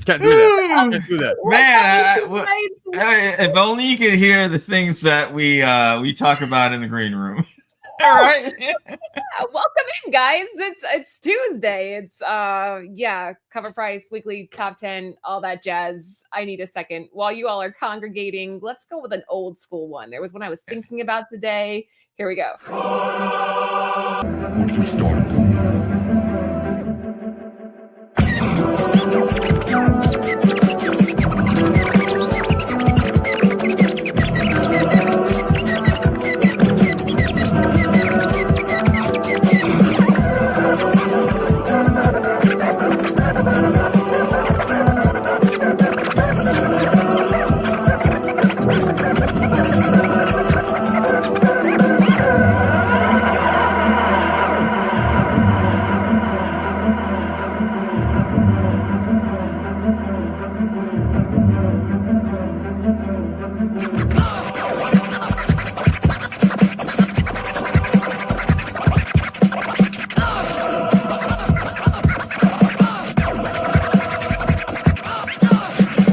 Can't do that. Can't do that. Man, if only you could hear the things that we talk about in the green room. All right. Welcome in, guys. It's Tuesday. It's cover price, weekly top 10, all that jazz. I need a second. While you all are congregating, let's go with an old school one. There was one I was thinking about today. Here we go. Would you start?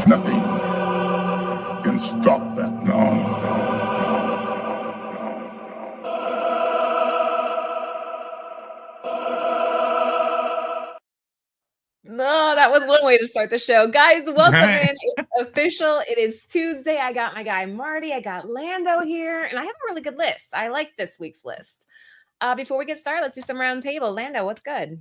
Nothing can stop that now. No, that was one way to start the show. Guys, welcome in. It's official. It is Tuesday. I got my guy Marty. I got Lando here, and I have a really good list. I like this week's list. Before we get started, let's do some round table. Lando, what's good?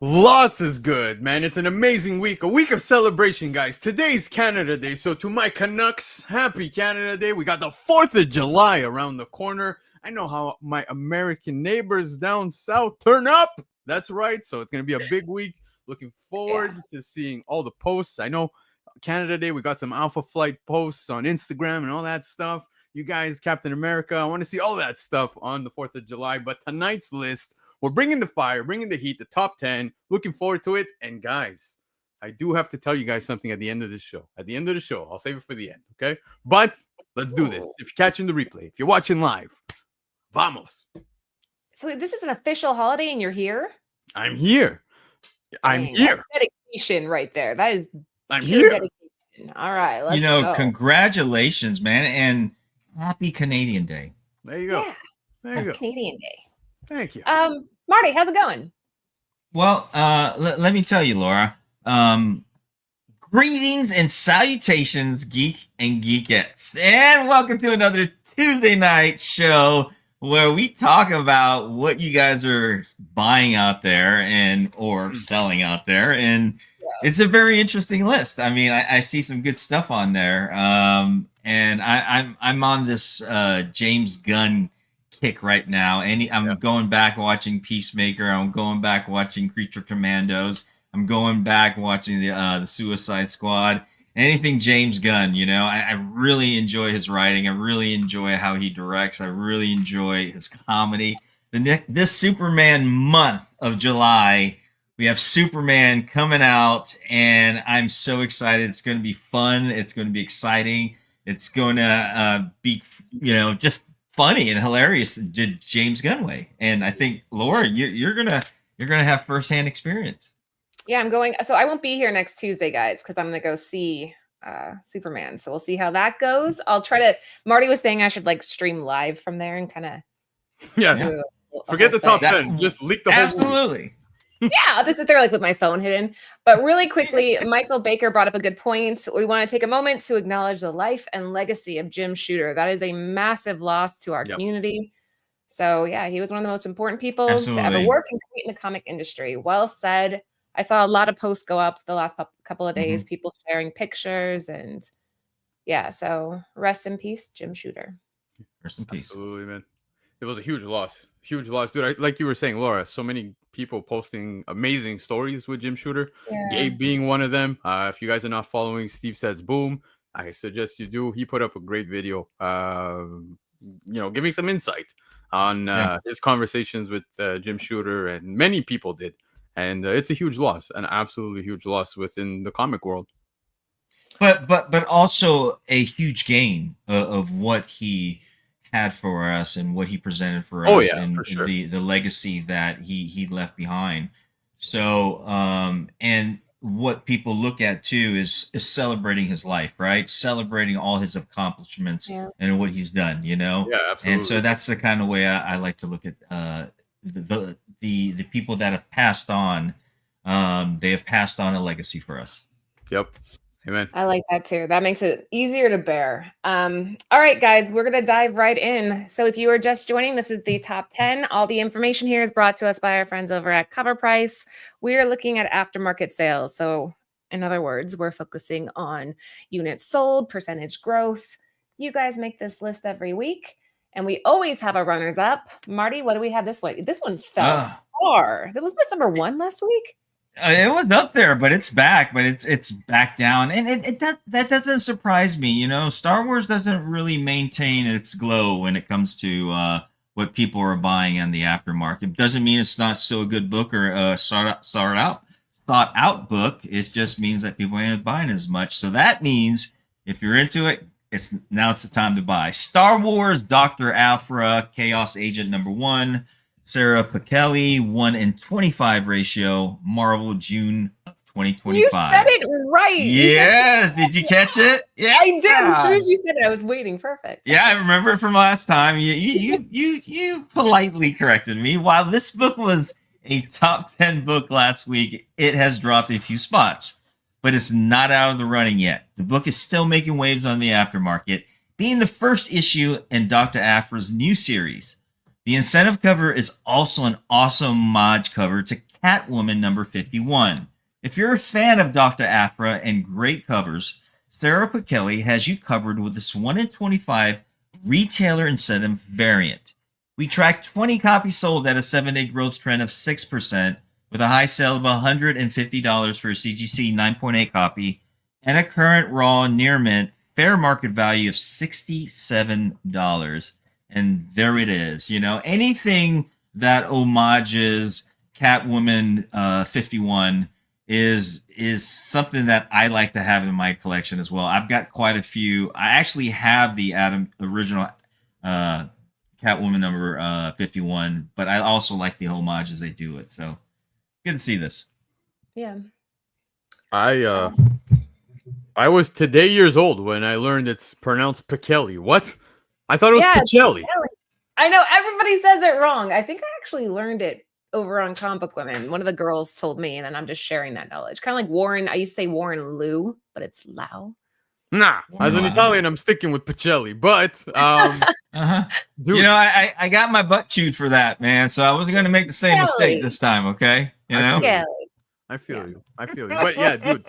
Lots is good, man. It's an amazing week. A week of celebration, guys. Today's Canada Day. So to my Canucks, happy Canada Day. We got the 4th of July around the corner. I know how my American neighbors down south turn up. That's right. So it's going to be a big week. Looking forward to seeing all the posts. I know Canada Day, we got some Alpha Flight posts on Instagram and all that stuff. You guys, Captain America, I want to see all that stuff on the 4th of July. But tonight's list, we're bringing the fire, bringing the heat, the top 10. Looking forward to it. And guys, I do have to tell you guys something at the end of this show. At the end of the show, I'll save it for the end, okay? But let's do this. If you're catching the replay, if you're watching live, vamos. So this is an official holiday, and you're here? I'm here. I'm here. That's dedication right there. That is I'm here. Dedication. All right. Let's go. Congratulations, man, and happy Canadian Day. There you go. Yeah. There you go. Canadian Day. Thank you. Marty, how's it going? Well, let me tell you, Laura. Greetings and salutations, geek and geekettes, and welcome to another Tuesday night show where we talk about what you guys are buying out there or selling out there, and it's a very interesting list. I mean, I see some good stuff on there, and I'm on this James Gunn kick right now, and I'm going back watching Peacemaker. I'm going back watching Creature Commandos. I'm going back watching the Suicide Squad. Anything James Gunn, I really enjoy his writing. I really enjoy how he directs. I really enjoy his comedy. This Superman month of July, we have Superman coming out, and I'm so excited. It's going to be fun. It's going to be exciting. It's going to be, just funny and hilarious the James Gunn way. And I think, Laura, you're gonna have firsthand experience. Yeah, I'm going. So I won't be here next Tuesday, guys, because I'm going to go see Superman. So we'll see how that goes. I'll try to. Marty was saying I should stream live from there and kind of. Forget the top 10. Just leak the whole Absolutely. Yeah, I'll just sit there with my phone hidden. But really quickly, Michael Baker brought up a good point. We want to take a moment to acknowledge the life and legacy of Jim Shooter. That is a massive loss to our community. So yeah, he was one of the most important people to ever work and create in the comic industry. Well said. I saw a lot of posts go up the last couple of days, people sharing pictures, and so rest in peace, Jim Shooter. Rest in peace. Absolutely, man. It was a huge loss. Huge loss, dude. Like you were saying, Laura, so many people posting amazing stories with Jim Shooter. Yeah. Gabe being one of them. If you guys are not following Steve Says Boom, I suggest you do. He put up a great video, giving some insight on his conversations with Jim Shooter, and many people did. And it's a huge loss, an absolutely huge loss within the comic world. But also a huge gain of what he had for us and what he presented for us, and for sure. the legacy that he left behind. So, and what people look at too is celebrating his life, right? Celebrating all his accomplishments Yeah. and what he's done, you know? Yeah, And so absolutely. that's the kind of way I like to look at the people that have passed on. They have passed on a legacy for us. Yep. Amen. I like that too. That makes it easier to bear. All right, guys, we're going to dive right in. So if you are just joining, this is the top 10. All the information here is brought to us by our friends over at Cover Price. We are looking at aftermarket sales. So in other words, we're focusing on units sold, percentage growth. You guys make this list every week. And we always have a runners up. Marty, what do we have this week? This one fell far. That was this number 1 last week. It was up there, but it's back. But it's back down, and that doesn't surprise me. You know, Star Wars doesn't really maintain its glow when it comes to what people are buying on the aftermarket. Doesn't mean it's not still a good book or a thought out book. It just means that people ain't buying as much. So that means if you're into it, it's the time to buy. Star Wars, Dr. Aphra, Chaos Agent #1. Sarah Pichelli, 1-in-25 ratio, Marvel, June of 2025. You said it right. Yes. Did you catch it? Yeah, I did. As soon as you said it, I was waiting. Perfect. Yeah, I remember it from last time. You politely corrected me. While this book was a top 10 book last week, it has dropped a few spots, but it's not out of the running yet. The book is still making waves on the aftermarket, being the first issue in Dr. Aphra's new series. The incentive cover is also an awesome homage cover to Catwoman #51. If you're a fan of Dr. Aphra and great covers, Sarah Pichelli has you covered with this 1-in-25 retailer incentive variant. We tracked 20 copies sold at a 7-day growth trend of 6%, with a high sale of $150 for a CGC 9.8 copy and a current raw near mint fair market value of $67. And there it is. You know, anything that homages Catwoman 51 is something that I like to have in my collection as well. I've got quite a few. I actually have the original Catwoman number 51, but I also like the homages they do it. So good to see this. Yeah. I was today years old when I learned it's pronounced Pichelli. What? I thought it was Pichelli. I know everybody says it wrong. I think I actually learned it over on Comic Book Women. One of the girls told me, and then I'm just sharing that knowledge. Kind of like Warren. I used to say Warren Lou, but it's Lau. Nah, as an Italian, I'm sticking with Pichelli. But dude, you know, I got my butt chewed for that, man. So I wasn't going to make the same mistake this time. Okay, you know. I feel you. But yeah, dude.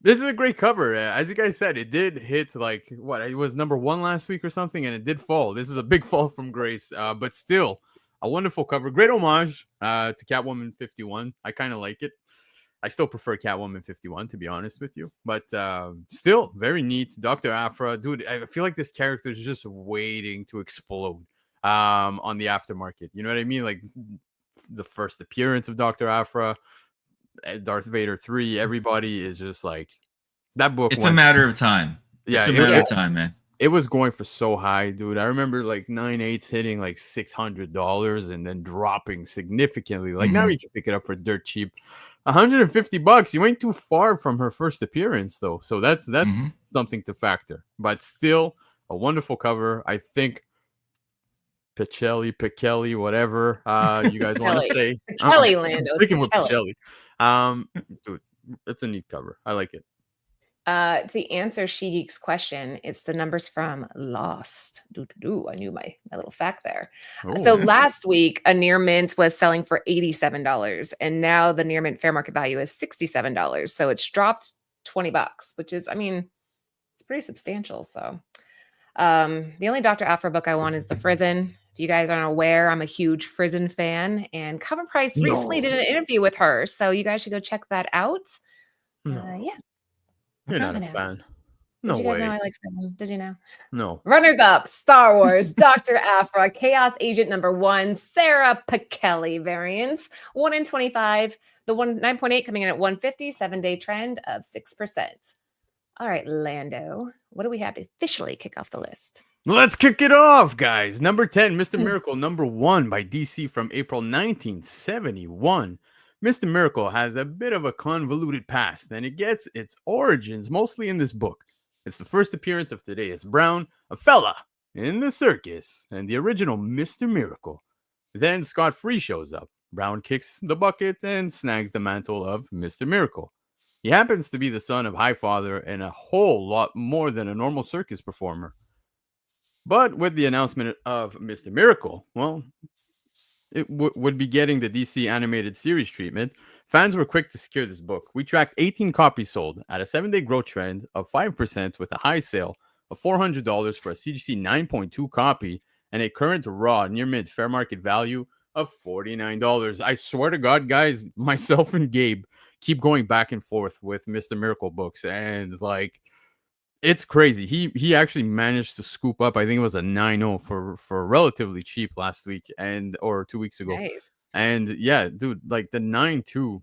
This is a great cover. As you guys said, it did hit like what? It was #1 last week or something, and it did fall. This is a big fall from grace, but still a wonderful cover. Great homage to Catwoman 51. I kind of like it. I still prefer Catwoman 51, to be honest with you, but still very neat. Dr. Aphra, dude, I feel like this character is just waiting to explode on the aftermarket. You know what I mean? Like the first appearance of Dr. Aphra. Darth Vader 3, everybody is just like that book. It's a matter of time. Yeah, it's a matter of time, man. It was going for so high, dude. I remember like 9/8 hitting like $600 and then dropping significantly. Like now you can pick it up for dirt cheap. $150. You ain't too far from her first appearance though. So that's something to factor. But still a wonderful cover. I think Pichelli, whatever you guys want to say. Pichelli, Lando. Sticking with Pichelli. Dude, it's a neat cover. I like it. To answer She Geek's question, it's the numbers from Lost. I knew my little fact there. So last week, a near mint was selling for $87, and now the near mint fair market value is $67. So it's dropped $20, which is, I mean, it's pretty substantial. So the only Dr. Aphra book I want is The Frizzen. If you guys aren't aware, I'm a huge Frizzen fan, and Cover Price recently did an interview with her. So you guys should go check that out. Yeah. You're not a fan. No Did you way. guys know I like Frizzen? Did you know? No. Runners up, Star Wars, Dr. Aphra, Chaos Agent #1, Sarah Pichelli variants, 1-in-25, the 9.8 coming in at 150, 7-day trend of 6%. All right, Lando, what do we have to officially kick off the list? Let's kick it off, guys. Number 10, Mr. Miracle, #1 by DC from April 1971. Mr. Miracle has a bit of a convoluted past, and it gets its origins mostly in this book. It's the first appearance of Thaddeus Brown, a fella in the circus, and the original Mr. Miracle. Then Scott Free shows up. Brown kicks the bucket and snags the mantle of Mr. Miracle. He happens to be the son of Highfather and a whole lot more than a normal circus performer. But with the announcement of Mr. Miracle, well, it would be getting the DC animated series treatment. Fans were quick to secure this book. We tracked 18 copies sold at a 7-day growth trend of 5% with a high sale of $400 for a CGC 9.2 copy and a current raw near mid fair market value of $49. I swear to God, guys, myself and Gabe keep going back and forth with Mr. Miracle books, and like, it's crazy. He actually managed to scoop up, I think it was a 9.0 for relatively cheap last week or 2 weeks ago. Nice. And yeah, dude, like the 9.2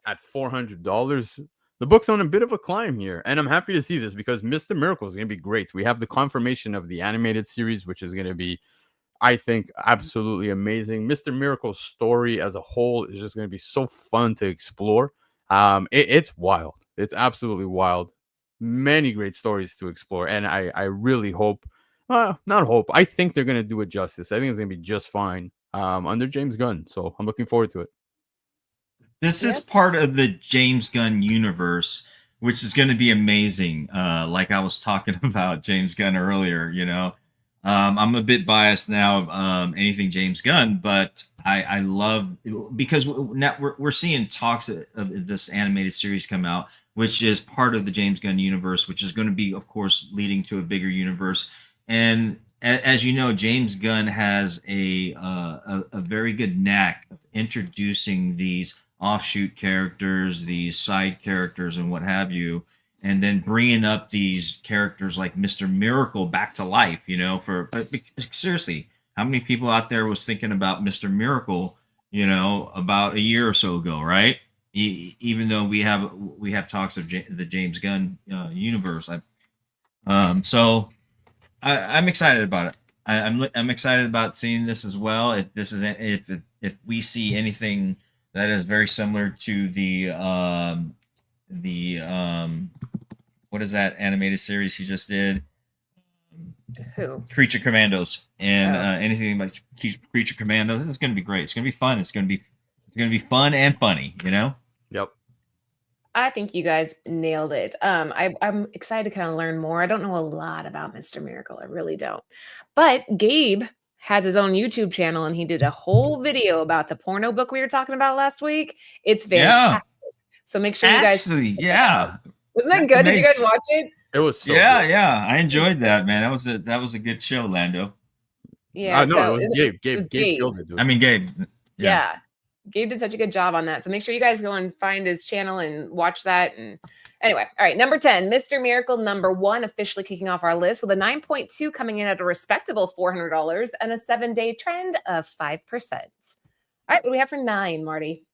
at $400. The book's on a bit of a climb here, and I'm happy to see this because Mr. Miracle is going to be great. We have the confirmation of the animated series, which is going to be, I think, absolutely amazing. Mr. Miracle's story as a whole is just going to be so fun to explore. It's wild. It's absolutely wild. Many great stories to explore, and I really hope, not hope, I think they're going to do it justice. I think it's going to be just fine under James Gunn, so I'm looking forward to it. This is part of the James Gunn universe, which is going to be amazing. Like I was talking about James Gunn earlier, you know, I'm a bit biased now, anything James Gunn, but I love, because now we're seeing talks of this animated series come out, which is part of the James Gunn universe, which is going to be, of course, leading to a bigger universe. And as you know, James Gunn has a very good knack of introducing these offshoot characters, these side characters, and what have you, and then bringing up these characters like Mr. Miracle back to life. You know, seriously, how many people out there was thinking about Mr. Miracle, you know, about a year or so ago, right? Even though we have talks of the James Gunn universe, so I'm excited about it. I'm excited about seeing this as well. If we see anything that is very similar to the what is that animated series he just did? Who? Creature Commandos, and anything like Creature Commandos. This is going to be great. It's going to be fun. It's going to be fun and funny, you know? Yep. I think you guys nailed it. I'm excited to kind of learn more. I don't know a lot about Mr. Miracle. I really don't. But Gabe has his own YouTube channel, and he did a whole video about the porno book we were talking about last week. It's fantastic. Yeah. So make sure you guys. Actually, yeah. Wasn't that good? Did you guys watch it? It was so good. Yeah. I enjoyed that, man. That was a good show, Lando. Yeah. No, it was Gabe. Gabe killed it, dude. I mean, Gabe. Yeah. Gabe did such a good job on that. So make sure you guys go and find his channel and watch that. And anyway, all right. Number 10, Mr. Miracle, number 1, officially kicking off our list with a 9.2 coming in at a respectable $400 and a 7-day trend of 5%. All right. What do we have for 9, Marty?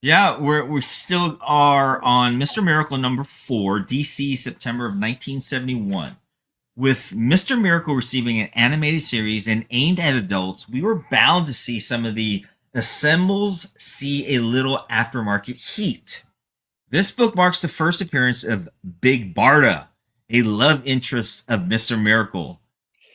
Yeah, we still are on Mr. Miracle number 4, DC, September of 1971. With Mr. Miracle receiving an animated series and aimed at adults, we were bound to see some of the assembles see a little aftermarket heat. This book marks the first appearance of Big Barda, a love interest of Mr. Miracle.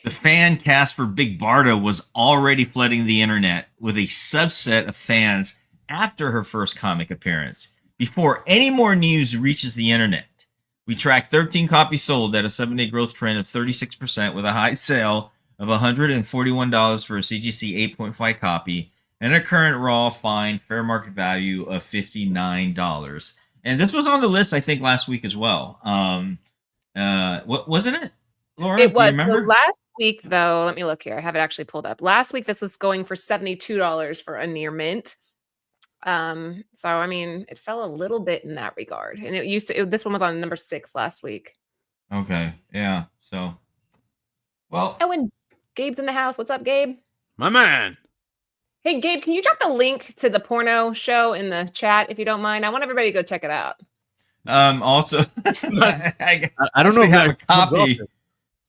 The fan cast for Big Barda was already flooding the internet with a subset of fans after her first comic appearance, before any more news reaches the internet. We tracked 13 copies sold at a 7-day growth trend of 36% with a high sale of $141 for a CGC 8.5 copy and a current raw fine fair market value of $59. And this was on the list, I think, last week as well. What wasn't it, Laura? It was. So last week, though, let me look here. I have it actually pulled up. Last week, this was going for $72 for a near mint. So I mean, it fell a little bit in that regard, and this one was on number 6 last week. Okay, yeah. So, well. Oh, and Gabe's in the house. What's up, Gabe? My man. Hey, Gabe, can you drop the link to the porno show in the chat if you don't mind? I want everybody to go check it out. Also, I don't know if have a copy.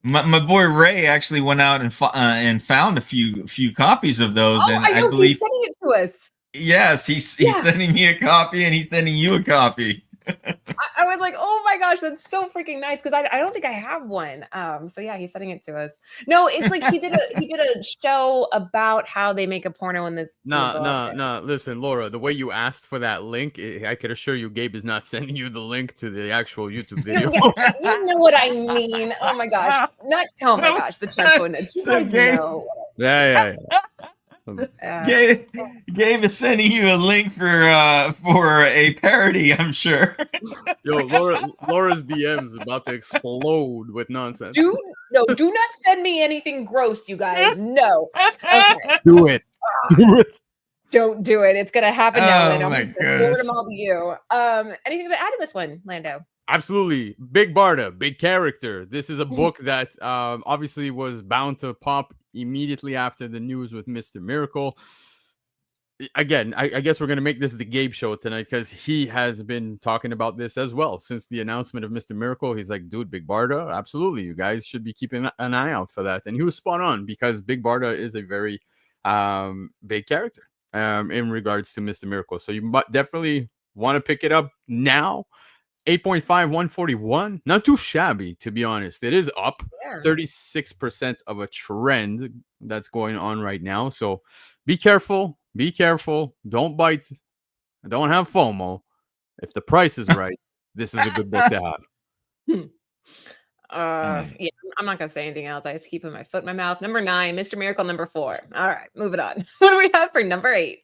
My boy Ray actually went out and found a few copies of those, and I know, I believe he's sending it to us. Yes, he's sending me a copy, and he's sending you a copy. I was like, oh my gosh, that's so freaking nice because I don't think I have one. So yeah, he's sending it to us. No, it's like he did a show about how they make a porno in this. Nah. Listen, Laura, the way you asked for that link, I could assure you, Gabe is not sending you the link to the actual YouTube video. You know what I mean? Oh my gosh, oh my gosh, the check going. Do you So guys Gabe- know? Yeah. Gabe is sending you a link for a parody, I'm sure. Yo, Laura's DMs about to explode with nonsense. Do not send me anything gross, you guys. No. Okay. Do it. Don't do it. It's gonna happen now. Oh my goodness. Forward them all to you. Anything to add to this one, Lando? Absolutely. Big Barda, big character. This is a book that obviously was bound to pop immediately after the news with Mr. Miracle. Again, I guess we're going to make this the Gabe show tonight because he has been talking about this as well since the announcement of Mr. Miracle. He's like, dude, Big Barda, absolutely. You guys should be keeping an eye out for that. And he was spot on because Big Barda is a very big character in regards to Mr. Miracle. So you definitely want to pick it up now. 8.5, 141. Not too shabby, to be honest. It is up 36% of a trend that's going on right now. So be careful. Be careful. Don't bite. Don't have FOMO. If the price is right, this is a good book to have. Yeah, I'm not gonna say anything else. I just keep my foot in my mouth. Number 9, Mr. Miracle. Number 4. All right, moving on. What do we have for number 8?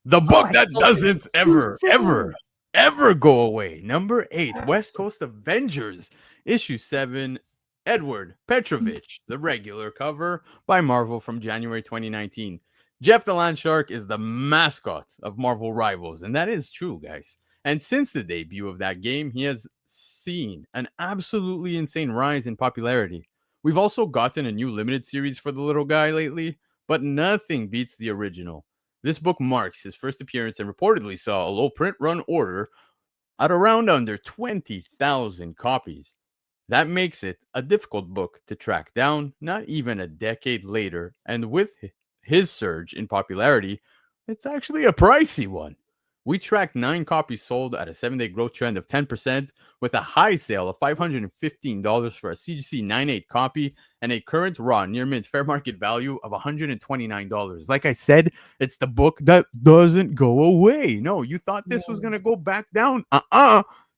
The book that doesn't ever go away. Number 8, West Coast Avengers, issue 7. Edward Petrovich, the regular cover by Marvel from January 2019. Jeff the Land Shark is the mascot of Marvel Rivals, and that is true, guys. And since the debut of that game, he has seen an absolutely insane rise in popularity. We've also gotten a new limited series for the little guy lately, but nothing beats the original. This book marks his first appearance and reportedly saw a low print run order at around under 20,000 copies. That makes it a difficult book to track down, not even a decade later, and with his surge in popularity, it's actually a pricey one. We tracked 9 copies sold at a 7-day growth trend of 10%, with a high sale of $515 for a CGC 9.8 copy and a current raw near mint fair market value of $129. Like I said, it's the book that doesn't go away. No, you thought this was going to go back down.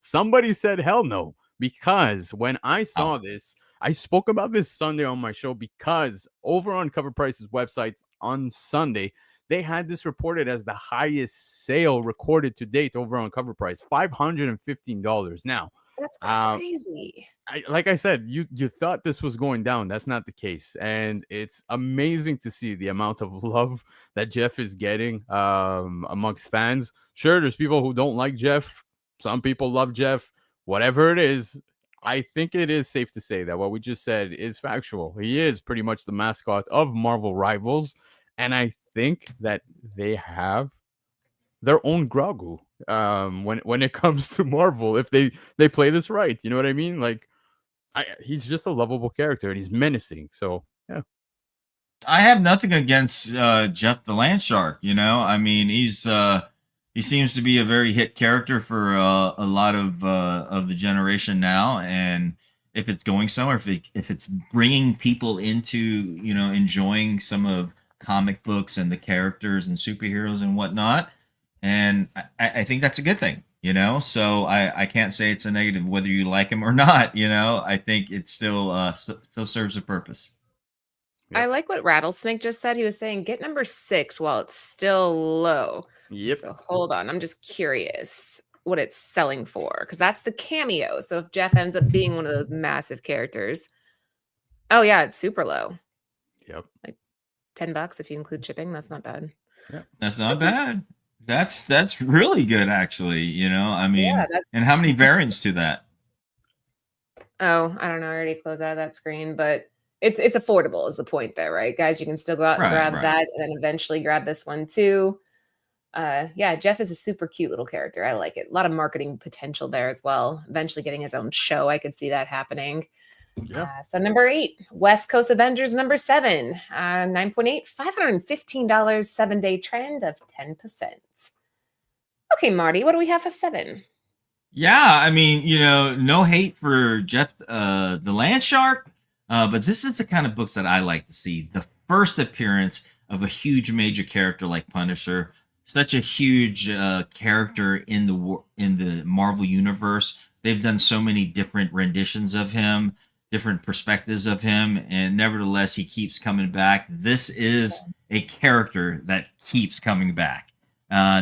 Somebody said hell no, because when I saw this, I spoke about this Sunday on my show because over on Cover Price's website on Sunday, they had this reported as the highest sale recorded to date over on Cover Price, $515. Now, that's crazy. Like I said, you thought this was going down. That's not the case. And it's amazing to see the amount of love that Jeff is getting amongst fans. Sure, there's people who don't like Jeff. Some people love Jeff. Whatever it is, I think it is safe to say that what we just said is factual. He is pretty much the mascot of Marvel Rivals. And I think that they have their own Grogu when it comes to Marvel, if they play this right. You know what I mean? Like, he's just a lovable character and he's menacing. So, yeah. I have nothing against Jeff the Land Shark. You know, I mean, he seems to be a very hit character for a lot of the generation now, and if it's going somewhere, if it's bringing people into, you know, enjoying some of comic books and the characters and superheroes and whatnot, and I think that's a good thing, you know. So I can't say it's a negative whether you like him or not. You know, I think it still serves a purpose. Yep. I like what Rattlesnake just said. He was saying get number 6 while it's still low. Yep. So hold on. I'm just curious what it's selling for because that's the cameo. So if Jeff ends up being one of those massive characters, oh yeah, it's super low. Yep. Like $10 if you include shipping. That's not bad. Yep. That's not bad. That's really good, actually. You know, I mean, yeah, and how many variants to that? Oh, I don't know. I already closed out of that screen, but it's affordable is the point there, right? Guys, you can still go out and grab that and then eventually grab this one too. Yeah, Jeff is a super cute little character. I like it. A lot of marketing potential there as well. Eventually getting his own show. I could see that happening. Yeah. So number 8, West Coast Avengers number 7, 9.8, $515, 7-day trend of 10%. Okay, Marty, what do we have for 7? Yeah, I mean, no hate for Jeff the Land Shark, but this is the kind of books that I like to see. The first appearance of a huge major character like Punisher, such a huge character in the Marvel universe. They've done so many different renditions of him, different perspectives of him, and nevertheless he keeps coming back. This is a character that keeps coming back.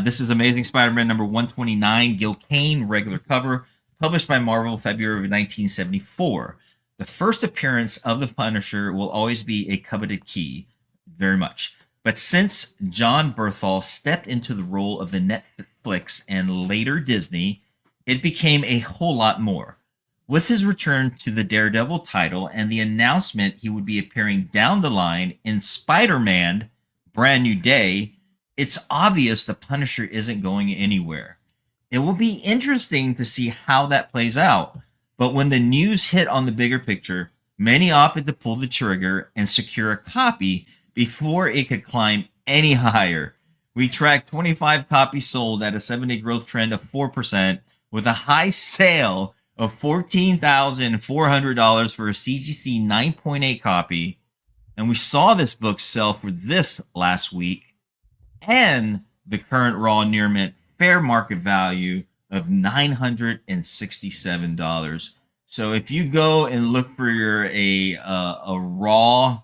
This is Amazing Spider-Man number 129, Gil Kane, regular cover, published by Marvel, February of 1974. The first appearance of the Punisher will always be a coveted key, very much. But since John Bernthal stepped into the role of the Netflix and later Disney, it became a whole lot more. With his return to the Daredevil title and the announcement he would be appearing down the line in Spider-Man Brand New Day, it's obvious the Punisher isn't going anywhere. It will be interesting to see how that plays out. But when the news hit on the bigger picture, many opted to pull the trigger and secure a copy before it could climb any higher. We tracked 25 copies sold at a 7-day growth trend of 4%, with a high sale of $14,400 for a CGC 9.8 copy. And we saw this book sell for this last week, and the current raw near mint fair market value of $967. So if you go and look for a raw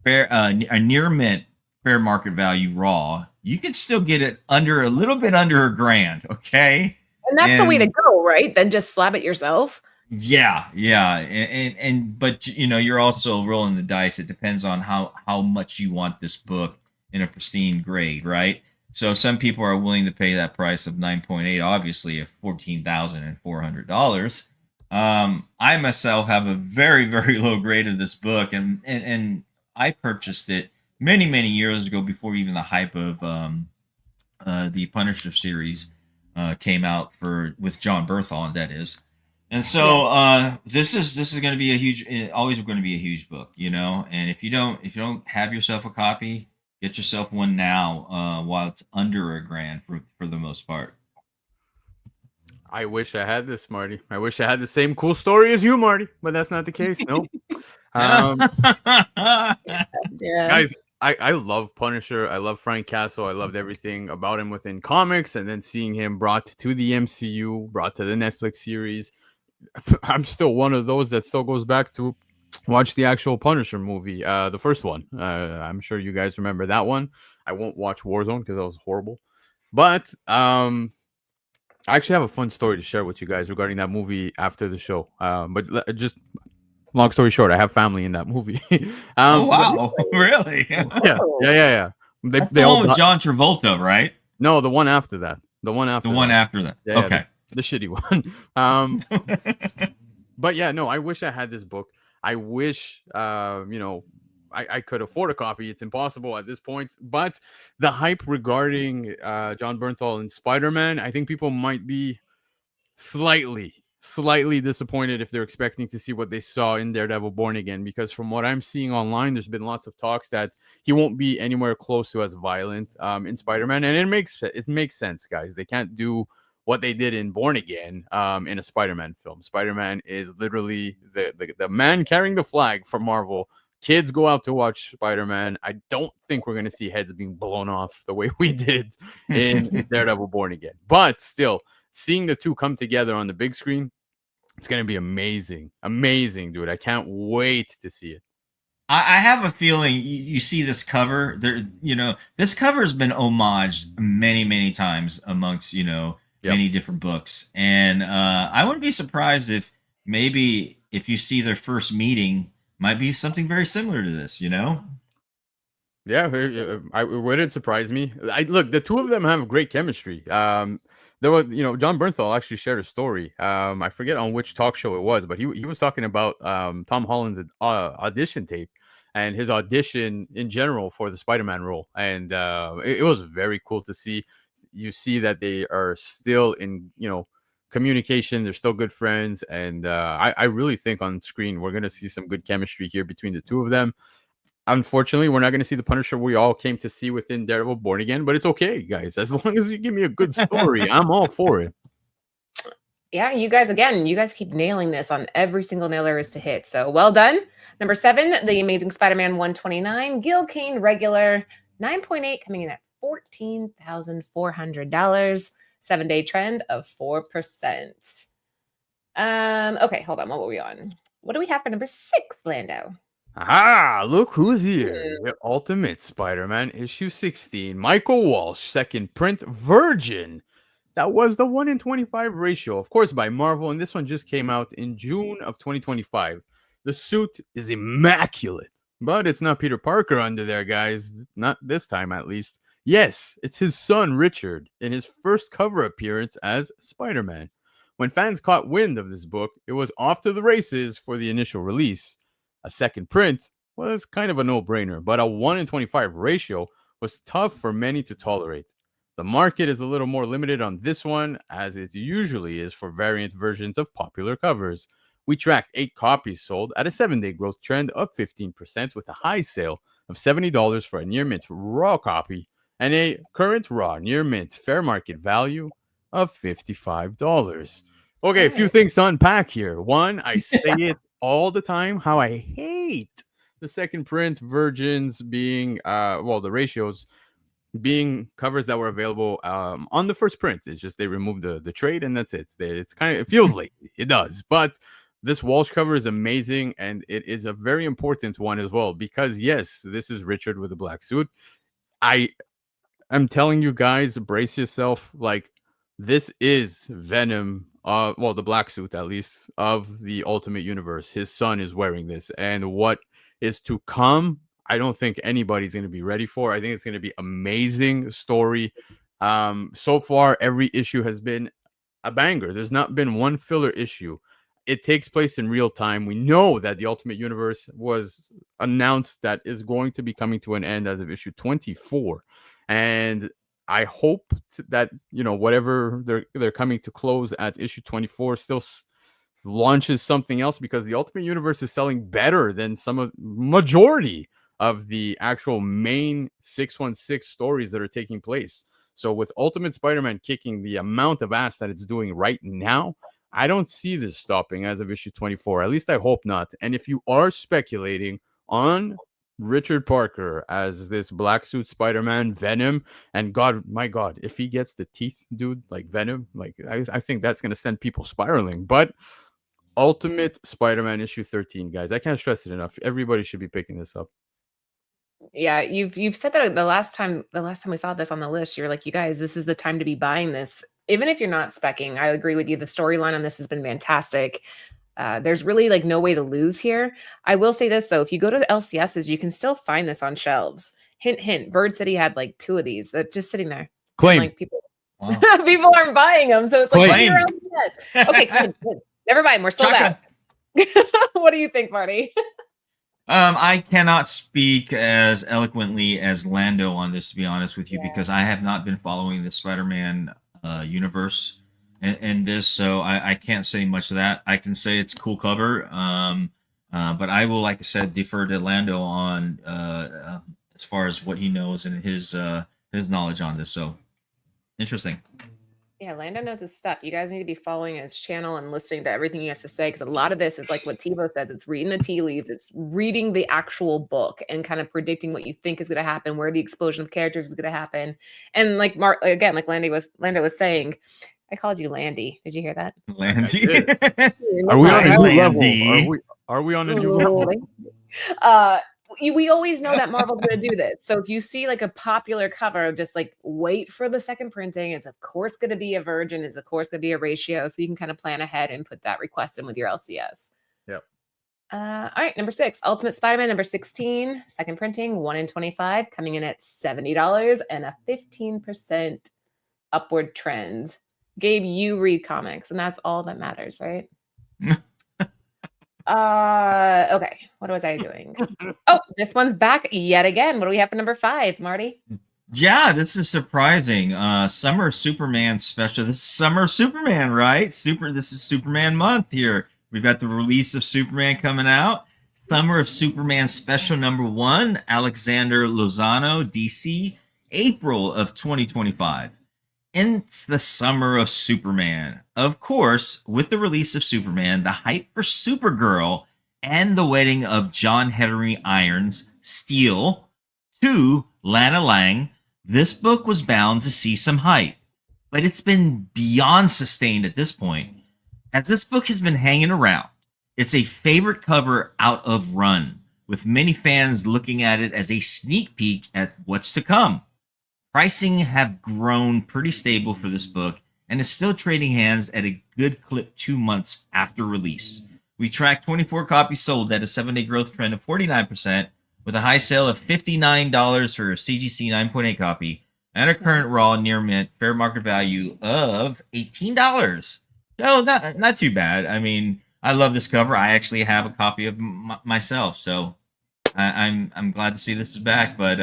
fair a near mint fair market value raw, you can still get it under a little bit under $1,000. Okay, And that's the way to go, right? Then just slap it yourself. Yeah, but you're also rolling the dice. It depends on how much you want this book in a pristine grade, right? So some people are willing to pay that price of 9.8, obviously, of $14,400. I myself have a very, very low grade of this book, and I purchased it many, many years ago before even the hype of the Punisher series came out with John Bernthal, and that is. And so this is going to be always going to be a huge book, And if you don't have yourself a copy, get yourself one now while it's under $1,000 for the most part. I wish I had this, Marty. I wish I had the same cool story as you, Marty, but that's not the case. Nope. Guys, I love Punisher. I love Frank Castle. I loved everything about him within comics, and then seeing him brought to the MCU, brought to the Netflix series. I'm still one of those that still goes back to watch the actual Punisher movie, the first one. I'm sure you guys remember that one. I won't watch Warzone because that was horrible. But I actually have a fun story to share with you guys regarding that movie after the show. But just long story short, I have family in that movie. Oh wow, really? Yeah. That's the one with John Travolta, right? No, the one after that. The one after that. Yeah, okay. The shitty one. But yeah, no, I wish I had this book. I wish, I could afford a copy. It's impossible at this point. But the hype regarding John Bernthal and Spider-Man, I think people might be slightly disappointed if they're expecting to see what they saw in Daredevil Born Again, because from what I'm seeing online, there's been lots of talks that he won't be anywhere close to as violent in Spider-Man, and it makes sense, guys. They can't do what they did in Born Again in a Spider-Man film. Spider-Man is literally the man carrying the flag for Marvel. Kids go out to watch Spider-Man. I don't think we're going to see heads being blown off the way we did in Daredevil Born Again. But still, seeing the two come together on the big screen, it's going to be amazing. Amazing, dude. I can't wait to see it. I have a feeling you see this cover. This cover has been homaged many, many times amongst, many different books. And I wouldn't be surprised if maybe if you see their first meeting might be something very similar to this, Yeah, it wouldn't surprise me. Look, the two of them have great chemistry. There was, John Bernthal actually shared a story. I forget on which talk show it was, but he was talking about Tom Holland's audition tape and his audition in general for the Spider-Man role. And it was very cool to see. You see that they are still in, communication. They're still good friends, and I really think on screen we're gonna see some good chemistry here between the two of them. Unfortunately, we're not going to see the Punisher we all came to see within Daredevil Born Again, but it's okay, guys. As long as you give me a good story, I'm all for it. Yeah, you guys keep nailing this on every single nail there is to hit. So well done. Number 7, The Amazing Spider-Man 129, Gil Kane regular, 9.8 coming in at $14,400. 7-day trend of 4%. Okay, hold on. What were we on? What do we have for number 6, Lando? Ah, look who's here. The Ultimate Spider-Man issue 16. Michael Walsh, second print, Virgin. That was the 1 in 25 ratio, of course, by Marvel, and this one just came out in June of 2025. The suit is immaculate, but it's not Peter Parker under there, guys. Not this time, at least. Yes, it's his son, Richard, in his first cover appearance as Spider-Man. When fans caught wind of this book, it was off to the races for the initial release. A second print was kind of a no-brainer, but a 1 in 25 ratio was tough for many to tolerate. The market is a little more limited on this one, as it usually is for variant versions of popular covers. We tracked 8 copies sold at a 7-day growth trend of 15%, with a high sale of $70 for a near mint raw copy and a current raw near mint fair market value of $55. Okay, a few things to unpack here. One, I say it all the time, how I hate the second print versions being, the ratios being covers that were available on the first print. It's just they removed the trade and that's it. It's kind of, it feels lazy. It does. But this Walsh cover is amazing, and it is a very important one as well, because yes, this is Richard with a black suit. I'm telling you guys, brace yourself. Like, this is Venom, the black suit at least, of the Ultimate Universe. His son is wearing this, and what is to come, I don't think anybody's going to be ready for. I think it's going to be amazing story. So far, every issue has been a banger. There's not been one filler issue. It takes place in real time. We know that the Ultimate Universe was announced that is going to be coming to an end as of issue 24. And I hope that, whatever they're coming to close at issue 24 still launches something else, because the Ultimate Universe is selling better than majority of the actual main 616 stories that are taking place. So with Ultimate Spider-Man kicking the amount of ass that it's doing right now, I don't see this stopping as of issue 24. At least I hope not. And if you are speculating on Richard Parker as this black suit Spider-Man, Venom, and my God, if he gets the teeth, dude, like Venom, like I think that's going to send people spiraling. But Ultimate Spider-Man issue 13, guys, I can't stress it enough. Everybody should be picking this up. Yeah, you've said that the last time we saw this on the list, you're like, you guys, this is the time to be buying this. Even if you're not specking, I agree with you. The storyline on this has been fantastic. There's really like no way to lose here. I will say this though, if you go to LCSs, you can still find this on shelves. Hint, hint. Bird said he had like 2 of these that just sitting there. Claim. And, like, people aren't buying them, so it's like Claim. okay, good. Never mind. We're sold out. What do you think, Marty? I cannot speak as eloquently as Lando on this, to be honest with you, because I have not been following the Spider-Man universe and this, so I can't say much of that. I can say it's a cool cover, but I will, like I said, defer to Lando on as far as what he knows and his knowledge on this. So interesting. Yeah, Lando knows his stuff. You guys need to be following his channel and listening to everything he has to say, because a lot of this is like what Tebow said. It's reading the tea leaves. It's reading the actual book and kind of predicting what you think is going to happen, where the explosion of characters is going to happen. And like like Lando was saying, I called you Landy. Did you hear that? Landy. Are we on a new level? Are we on a new level? We always know that Marvel's going to do this. So if you see like a popular cover, just like wait for the second printing. It's of course going to be a Virgin. It's of course going to be a ratio. So you can kind of plan ahead and put that request in with your LCS. Yep. All right. Number 6, Ultimate Spider-Man number 16, second printing, 1 in 25, coming in at $70 and a 15% upward trend. Gabe, you read comics, and that's all that matters, right? Okay. What was I doing? Oh, this one's back yet again. What do we have for number 5, Marty? Yeah, this is surprising. Summer of Superman special. This is Summer of Superman, right? This is Superman month here. We've got the release of Superman coming out. Summer of Superman special number 1, Alexander Lozano, DC, April of 2025. It's the summer of Superman. Of course, with the release of Superman, the hype for Supergirl, and the wedding of John Henry Irons, Steel, to Lana Lang, this book was bound to see some hype. But it's been beyond sustained at this point, as this book has been hanging around. It's a favorite cover out of Run, with many fans looking at it as a sneak peek at what's to come. Pricing have grown pretty stable for this book and is still trading hands at a good clip 2 months after release. We tracked 24 copies sold at a 7-day growth trend of 49%, with a high sale of $59 for a CGC 9.8 copy and a current raw near mint fair market value of $18. So not too bad. I mean, I love this cover. I actually have a copy of myself, so I'm glad to see this is back. But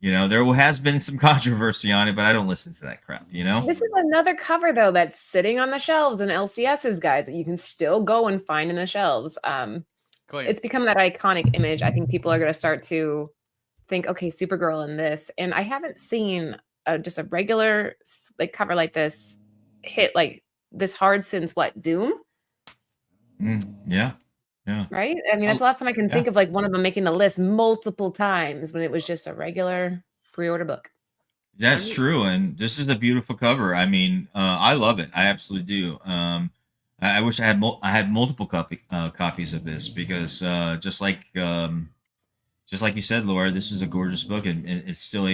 there has been some controversy on it, but I don't listen to that crap. This is another cover though that's sitting on the shelves in LCS's, guys, that you can still go and find in the shelves. It's become that iconic image. I think people are going to start to think, okay, Supergirl in this. And I haven't seen just a regular cover like this hit like this hard since what, Doom? Yeah. Right? I mean, that's the last time I can think of like one of them making the list multiple times when it was just a regular pre-order book. That's true. And this is a beautiful cover. I mean, I love it. I absolutely do. I wish I had multiple copies of this, because just like you said, Laura, this is a gorgeous book, and it's still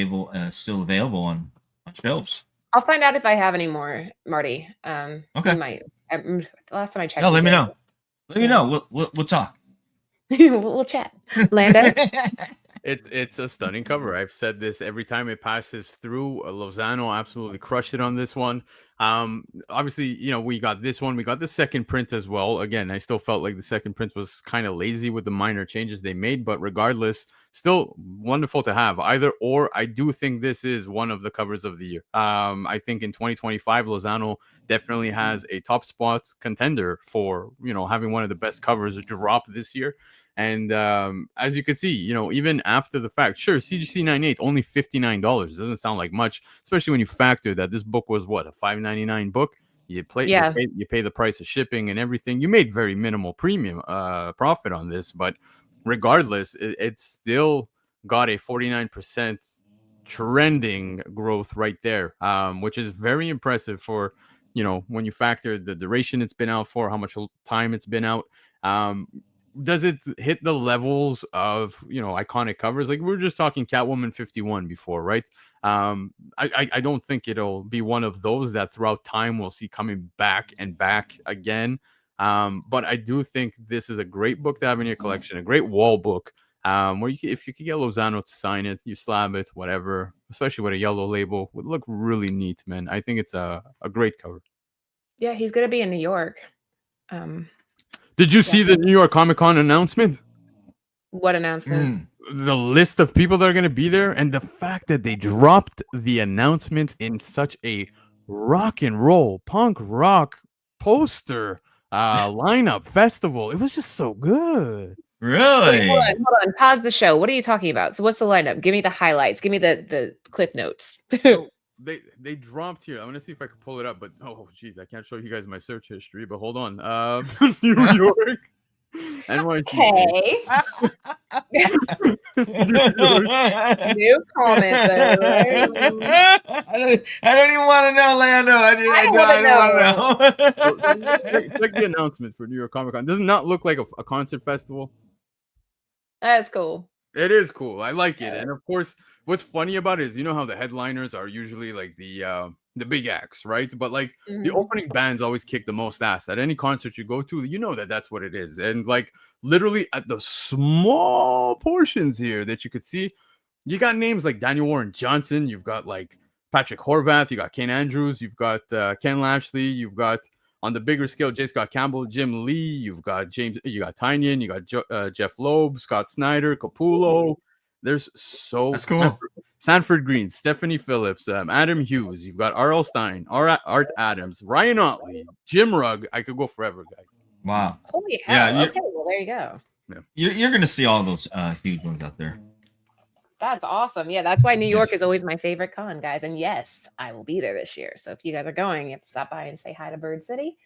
available on shelves. I'll find out if I have any more, Marty. Okay. You might. The last time I checked. No, let me know. Let me know. We'll talk. we'll chat. Lando. It's a stunning cover. I've said this every time it passes through. Lozano absolutely crushed it on this one. Obviously, we got this one. We got the second print as well. Again, I still felt like the second print was kind of lazy with the minor changes they made, but regardless, still wonderful to have. Either or, I do think this is one of the covers of the year. I think in 2025, Lozano definitely has a top spot contender for having one of the best covers drop this year. And as you can see, even after the fact, sure, CGC 98 only $59 doesn't sound like much, especially when you factor that this book was what, a $5.99 book. You pay the price of shipping and everything. You made very minimal premium profit on this, but regardless, it still got a 49% trending growth right there, which is very impressive for when you factor the duration it's been out for, how much time it's been out. Does it hit the levels of iconic covers? Like we were just talking Catwoman 51 before, right? I don't think it'll be one of those that throughout time we'll see coming back and back again. But I do think this is a great book to have in your collection, a great wall book. Where if you could get Lozano to sign it, you slab it, whatever, especially with a yellow label, would look really neat, man. I think it's a great cover. Yeah, he's gonna be in New York. Did you see the New York Comic-Con announcement? What announcement? The list of people that are going to be there, and the fact that they dropped the announcement in such a rock and roll, punk rock poster lineup festival. It was just so good. Really? Wait, hold on. Pause the show. What are you talking about? So what's the lineup? Give me the highlights. Give me the clip notes. They dropped here. I'm gonna see if I can pull it up, but oh geez, I can't show you guys my search history. But hold on, New York, NYC. Okay. New comment there. Right? I don't even want to know, Lando. I don't want to know. Check the announcement for New York Comic Con. Does it not look like a concert festival? That's cool. It is cool. I like it, and of course, what's funny about it is how the headliners are usually like the big acts, right? But like the opening bands always kick the most ass at any concert you go to. That's what it is, and like literally at the small portions here that you could see, you got names like Daniel Warren Johnson, you've got like Patrick Horvath, you got Ken Andrews, you've got Ken Lashley, you've got on the bigger scale J. Scott Campbell, Jim Lee, you got Tynion, you got Jeff Loeb, Scott Snyder, Capullo. There's That's cool. Sanford Green, Stephanie Phillips, Adam Hughes. You've got R.L. Stein, Art Adams, Ryan Otley, Jim Rugg. I could go forever, guys. Wow. Holy Yeah, hell. you- Okay, well, there you go. You're going to see all those huge ones out there. That's awesome. Yeah, that's why New York is always my favorite con, guys. And yes, I will be there this year. So if you guys are going, you have to stop by and say hi to Bird City.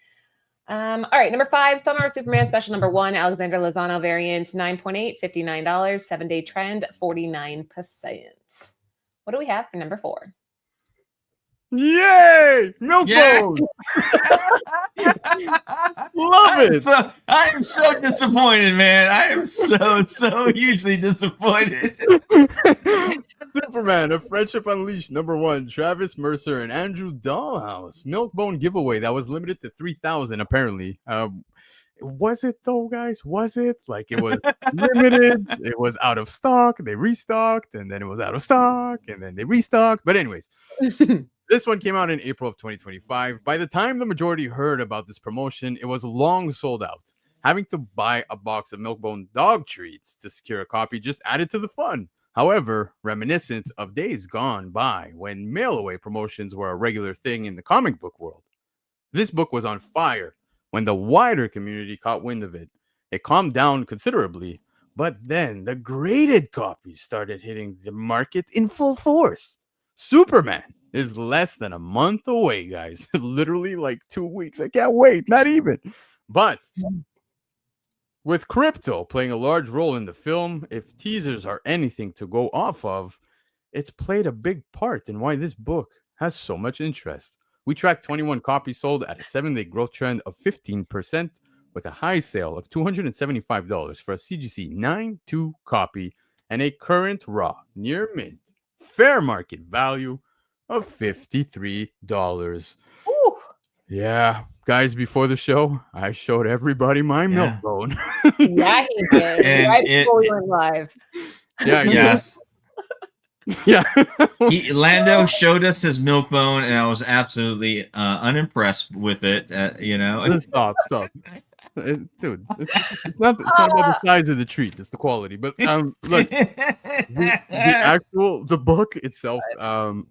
All right, number 5, Summer of Superman special number 1, Alexander Lozano variant, 9.8, $59, 7-day trend, 49%. What do we have for number 4? Yay! Milk Yeah. Bone! Love it! I am so disappointed, man. I am so hugely disappointed. Superman, A Friendship Unleashed, number 1, Travis Mercer and Andrew Dollhouse. Milkbone giveaway that was limited to 3,000, apparently. Was it though, guys? Was it? Like, it was limited, it was out of stock, they restocked, and then it was out of stock, and then they restocked. But anyways, this one came out in April of 2025. By the time the majority heard about this promotion, it was long sold out. Having to buy a box of Milkbone dog treats to secure a copy just added to the fun. However, reminiscent of days gone by when mail-away promotions were a regular thing in the comic book world. This book was on fire when the wider community caught wind of it. It calmed down considerably, but then the graded copies started hitting the market in full force. Superman is less than a month away, guys. Literally like 2 weeks. I can't wait. Not even. But with Krypto playing a large role in the film, if teasers are anything to go off of, it's played a big part in why this book has so much interest. We tracked 21 copies sold at a 7-day growth trend of 15%, with a high sale of $275 for a CGC 9.2 copy and a current raw near mint fair market value of $53. Ooh. Yeah, guys, before the show, I showed everybody my milk bone. Yeah, he did. And Right before we went live. Yeah, Yes. yeah. Lando showed us his milk bone, and I was absolutely unimpressed with it. Stop. Dude, it's not about the size of the treat, it's the quality. But look, the book itself, I'm